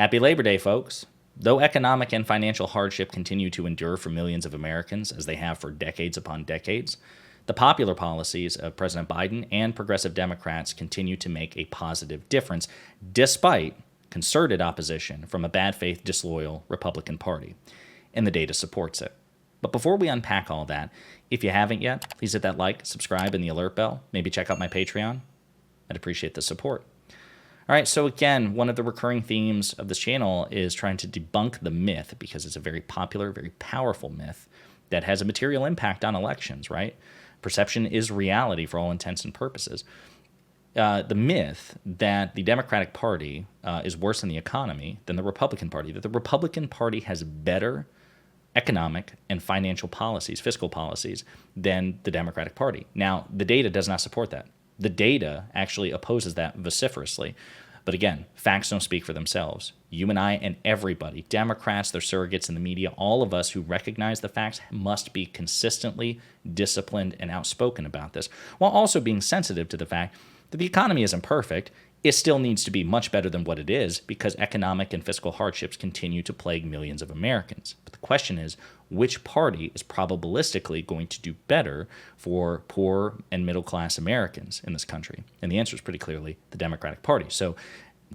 Happy Labor Day, folks. Though economic and financial hardship continue to endure for millions of Americans, as they have for decades upon decades, the popular policies of President Biden and progressive Democrats continue to make a positive difference, despite concerted opposition from a bad faith, disloyal Republican Party. And the data supports it. But before we unpack all that, if you haven't yet, please hit that like, subscribe, and the alert bell. Maybe check out my Patreon. I'd appreciate the support. All right, so again, one of the recurring themes of this channel is trying to debunk the myth, because it's a very popular, very powerful myth that has a material impact on elections, right? Perception is reality for all intents and purposes. The myth that the Democratic Party is worse in the economy than the Republican Party, that the Republican Party has better economic and financial policies, fiscal policies, than the Democratic Party. Now, the data does not support that. The data actually opposes that vociferously. But again, facts don't speak for themselves. You and I and everybody, Democrats, their surrogates in the media, all of us who recognize the facts must be consistently disciplined and outspoken about this, while also being sensitive to the fact that the economy isn't perfect. It still needs to be much better than what it is, because economic and fiscal hardships continue to plague millions of Americans. But the question is, which party is probabilistically going to do better for poor and middle-class Americans in this country? And the answer is pretty clearly the Democratic Party. So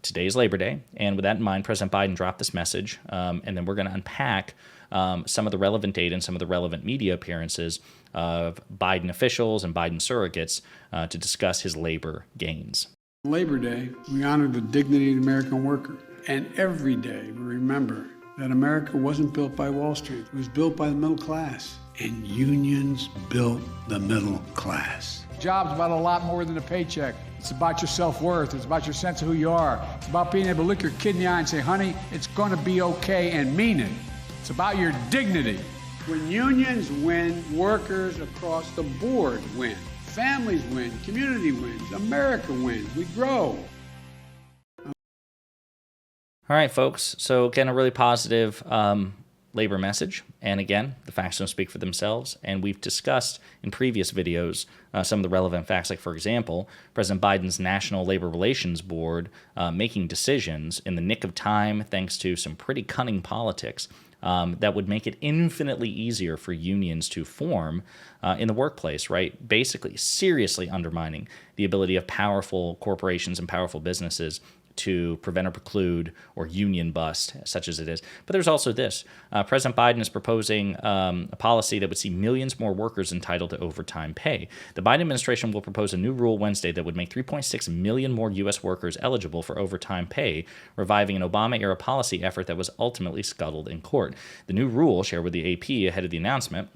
today is Labor Day, and with that in mind, President Biden dropped this message, and then we're going to unpack some of the relevant data and some of the relevant media appearances of Biden officials and Biden surrogates to discuss his labor gains. Labor Day, we honor the dignity of the American worker. And every day we remember that America wasn't built by Wall Street. It was built by the middle class. And unions built the middle class. Job's about a lot more than a paycheck. It's about your self-worth. It's about your sense of who you are. It's about being able to look your kid in the eye and say, honey, it's going to be okay, and mean it. It's about your dignity. When unions win, workers across the board win. Families win, community wins, America wins, we grow. All right, folks. So again, a really positive labor message. And again, the facts don't speak for themselves. And we've discussed in previous videos some of the relevant facts, like, for example, President Biden's National Labor Relations Board making decisions in the nick of time thanks to some pretty cunning politics that would make it infinitely easier for unions to form in the workplace, right? Basically, seriously undermining the ability of powerful corporations and powerful businesses to prevent or preclude or union bust, such as it is. But there's also this. President Biden is proposing a policy that would see millions more workers entitled to overtime pay. The Biden administration will propose a new rule Wednesday that would make 3.6 million more U.S. workers eligible for overtime pay, reviving an Obama-era policy effort that was ultimately scuttled in court. The new rule, shared with the AP ahead of the announcement,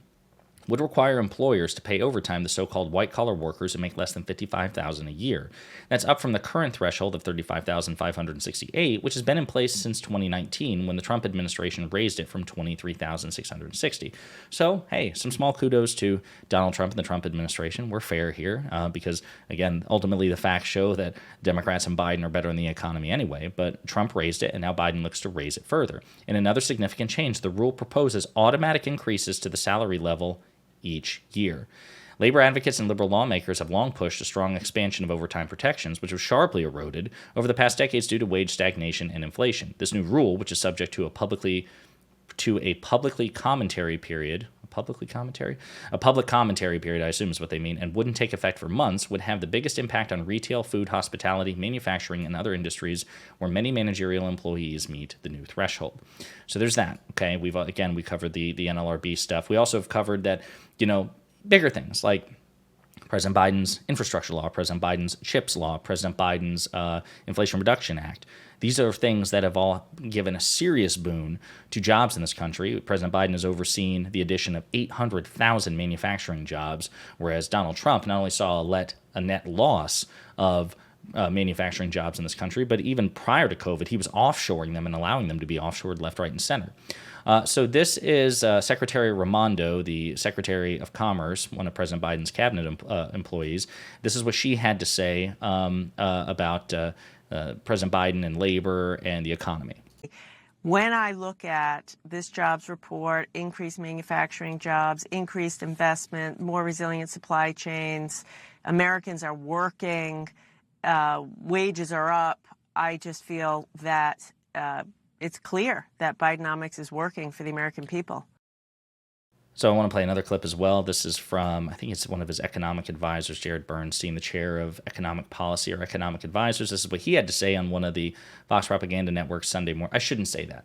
would require employers to pay overtime to so-called white-collar workers who make less than $55,000 a year. That's up from the current threshold of $35,568, which has been in place since 2019, when the Trump administration raised it from $23,660. So, hey, some small kudos to Donald Trump and the Trump administration. We're fair here because, again, ultimately the facts show that Democrats and Biden are better in the economy anyway, but Trump raised it, and now Biden looks to raise it further. In another significant change, the rule proposes automatic increases to the salary level each year. Labor advocates and liberal lawmakers have long pushed a strong expansion of overtime protections, which was sharply eroded over the past decades due to wage stagnation and inflation. This new rule, which is subject to a public commentary period, I assume is what they mean, and wouldn't take effect for months, would have the biggest impact on retail, food, hospitality, manufacturing, and other industries where many managerial employees meet the new threshold. So there's that. Okay, we covered the NLRB stuff. We also have covered that, bigger things like President Biden's infrastructure law, President Biden's CHIPS law, President Biden's Inflation Reduction Act. These are things that have all given a serious boon to jobs in this country. President Biden has overseen the addition of 800,000 manufacturing jobs, whereas Donald Trump not only saw a net loss of manufacturing jobs in this country, but even prior to COVID, he was offshoring them and allowing them to be offshored left, right, and center. So this is Secretary Raimondo, the Secretary of Commerce, one of President Biden's cabinet employees. This is what she had to say about President Biden and labor and the economy. When I look at this jobs report, increased manufacturing jobs, increased investment, more resilient supply chains, Americans are working, wages are up, I just feel that it's clear that Bidenomics is working for the American people. So I want to play another clip as well. This is from, I think it's one of his economic advisors, Jared Bernstein, the chair of economic policy or economic advisors. This is what he had to say on one of the Fox Propaganda Network's Sunday morning. I shouldn't say that.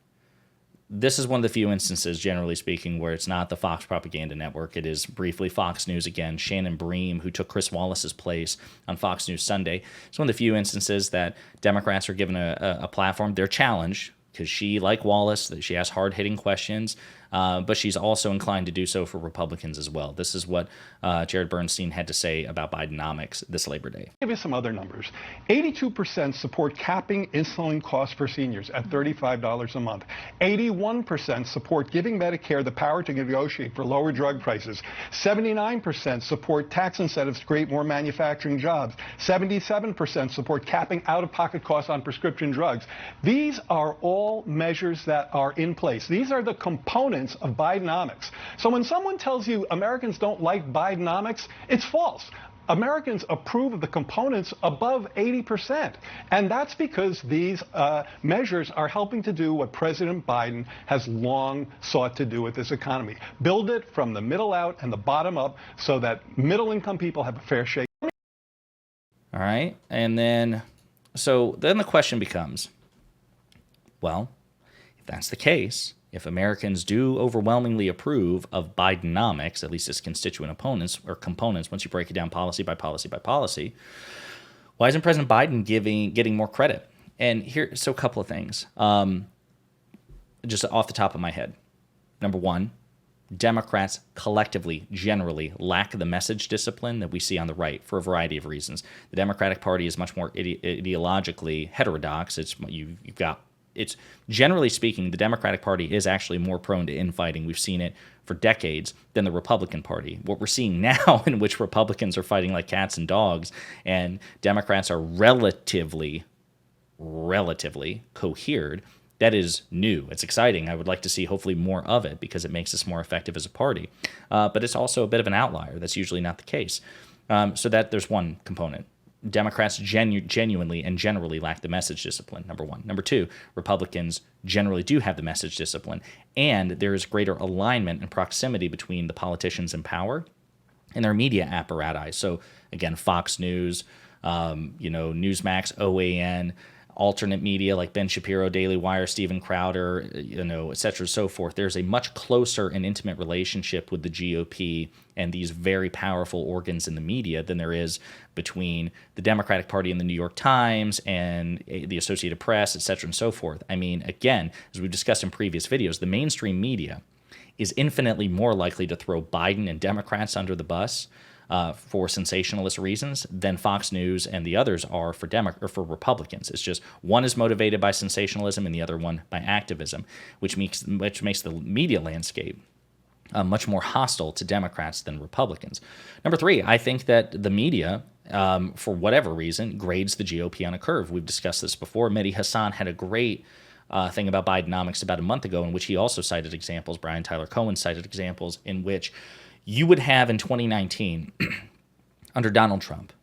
This is one of the few instances, generally speaking, where it's not the Fox Propaganda Network. It is briefly Fox News again. Shannon Bream, who took Chris Wallace's place on Fox News Sunday. It's one of the few instances that Democrats are given a platform. They're challenged because she, like Wallace, she asks hard-hitting questions, but she's also inclined to do so for Republicans as well. This is what Jared Bernstein had to say about Bidenomics this Labor Day. Give you some other numbers. 82% support capping insulin costs for seniors at $35 a month. 81% support giving Medicare the power to negotiate for lower drug prices. 79% support tax incentives to create more manufacturing jobs. 77% support capping out-of-pocket costs on prescription drugs. These are all measures that are in place. These are the components of Bidenomics. So when someone tells you Americans don't like Bidenomics, it's false. Americans approve of the components above 80%. And that's because these measures are helping to do what President Biden has long sought to do with this economy. Build it from the middle out and the bottom up so that middle-income people have a fair shake. All right. And then the question becomes, well, if that's the case, if Americans do overwhelmingly approve of Bidenomics, at least its constituent opponents or components, once you break it down policy by policy by policy, why isn't President Biden getting more credit? And so a couple of things, just off the top of my head. Number one, Democrats collectively, generally, lack the message discipline that we see on the right for a variety of reasons. The Democratic Party is much more ideologically heterodox. It's generally speaking, the Democratic Party is actually more prone to infighting. We've seen it for decades than the Republican Party. What we're seeing now, in which Republicans are fighting like cats and dogs, and Democrats are relatively cohered, that is new. It's exciting. I would like to see hopefully more of it because it makes us more effective as a party. But it's also a bit of an outlier. That's usually not the case. So that there's one component. Democrats genuinely and generally lack the message discipline, number one. Number two, Republicans generally do have the message discipline, and there is greater alignment and proximity between the politicians in power and their media apparatus. So again, Fox News, Newsmax, OAN, alternate media like Ben Shapiro, Daily Wire, Steven Crowder, et cetera, so forth. There's a much closer and intimate relationship with the GOP and these very powerful organs in the media than there is between the Democratic Party and the New York Times and the Associated Press, et cetera, and so forth. I mean, again, as we've discussed in previous videos, the mainstream media is infinitely more likely to throw Biden and Democrats under the bus for sensationalist reasons than Fox News and the others are for Republicans. It's just one is motivated by sensationalism and the other one by activism, which makes the media landscape much more hostile to Democrats than Republicans. Number three, I think that the media, for whatever reason, grades the GOP on a curve. We've discussed this before. Mehdi Hasan had a great thing about Bidenomics about a month ago in which he also cited examples. Brian Tyler Cohen cited examples in which you would have in 2019, under Donald Trump,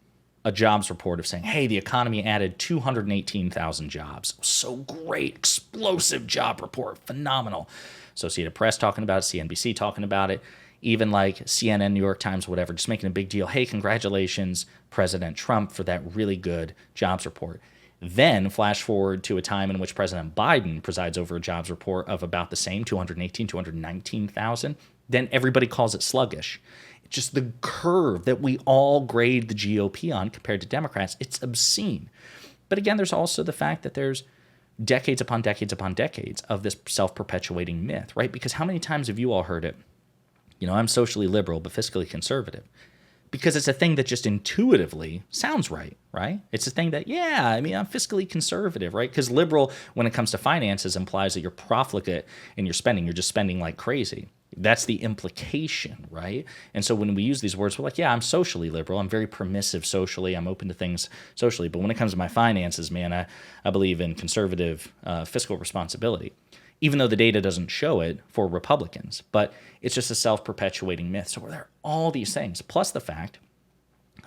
a jobs report of saying, hey, the economy added 218,000 jobs. So great, explosive job report, phenomenal. Associated Press talking about it, CNBC talking about it, even like CNN, New York Times, whatever, just making a big deal. Hey, congratulations, President Trump, for that really good jobs report. Then flash forward to a time in which President Biden presides over a jobs report of about the same, 219,000. Then everybody calls it sluggish. It's just the curve that we all grade the GOP on compared to Democrats. It's obscene. But again, there's also the fact that there's decades upon decades upon decades of this self-perpetuating myth, right? Because how many times have you all heard it? I'm socially liberal, but fiscally conservative. Because it's a thing that just intuitively sounds right? It's a thing that, I'm fiscally conservative, right? Because liberal, when it comes to finances, implies that you're profligate and you're just spending like crazy. That's the implication, right? And so when we use these words, we're like, I'm socially liberal. I'm very permissive socially. I'm open to things socially. But when it comes to my finances, man, I believe in conservative fiscal responsibility, even though the data doesn't show it for Republicans. But it's just a self-perpetuating myth. So there are all these things, plus the fact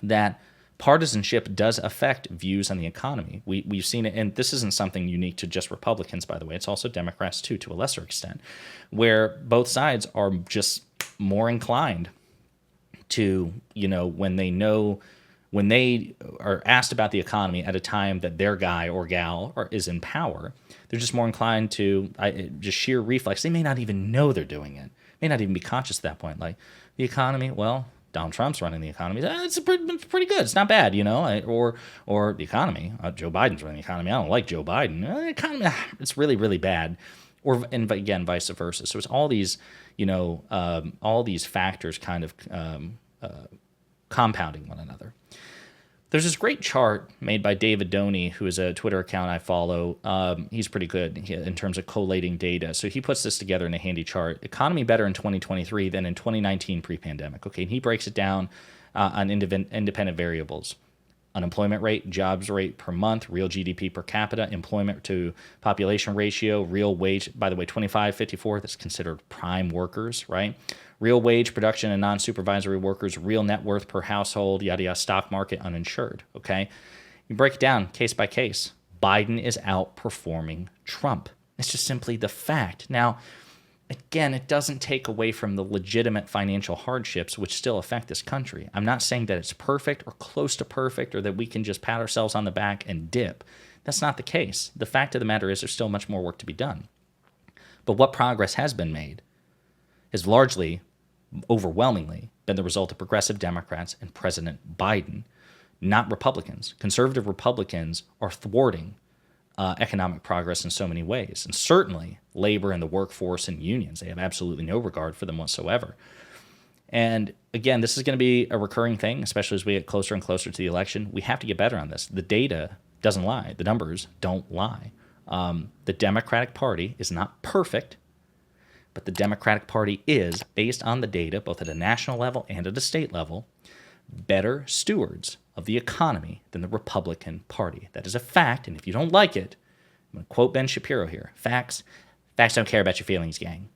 that partisanship does affect views on the economy. We've seen it, and this isn't something unique to just Republicans, by the way. It's also Democrats, too, to a lesser extent, where both sides are just more inclined to, when they are asked about the economy at a time that their guy or gal is in power, they're just more inclined to, just sheer reflex. They may not even know they're doing it. May not even be conscious at that point. Like, the economy, well, Donald Trump's running the economy. It's pretty good. It's not bad, or the economy. Joe Biden's running the economy. I don't like Joe Biden. The economy, it's really, really bad. And again, vice versa. So it's all these, all these factors kind of compounding one another. There's this great chart made by Davidony, who is a Twitter account I follow. He's pretty good in terms of collating data. So he puts this together in a handy chart. Economy better in 2023 than in 2019 pre-pandemic. Okay, and he breaks it down on independent variables. Unemployment rate, jobs rate per month, real GDP per capita, employment to population ratio, real wage, by the way, 2554, that's considered prime workers, right? Real wage, production, and non-supervisory workers, real net worth per household, yada, yada, stock market, uninsured, okay? You break it down case by case. Biden is outperforming Trump. It's just simply the fact. Now, again, it doesn't take away from the legitimate financial hardships which still affect this country. I'm not saying that it's perfect or close to perfect or that we can just pat ourselves on the back and dip. That's not the case. The fact of the matter is there's still much more work to be done. But what progress has been made has largely, overwhelmingly, been the result of progressive Democrats and President Biden, not Republicans. Conservative Republicans are thwarting economic progress in so many ways. And certainly labor and the workforce and unions, they have absolutely no regard for them whatsoever. And again, this is going to be a recurring thing, especially as we get closer and closer to the election. We have to get better on this. The data doesn't lie. The numbers don't lie. The Democratic Party is not perfect, but the Democratic Party is, based on the data, both at a national level and at a state level, better stewards of the economy than the Republican Party. That is a fact, and if you don't like it, I'm going to quote Ben Shapiro here. Facts don't care about your feelings, gang.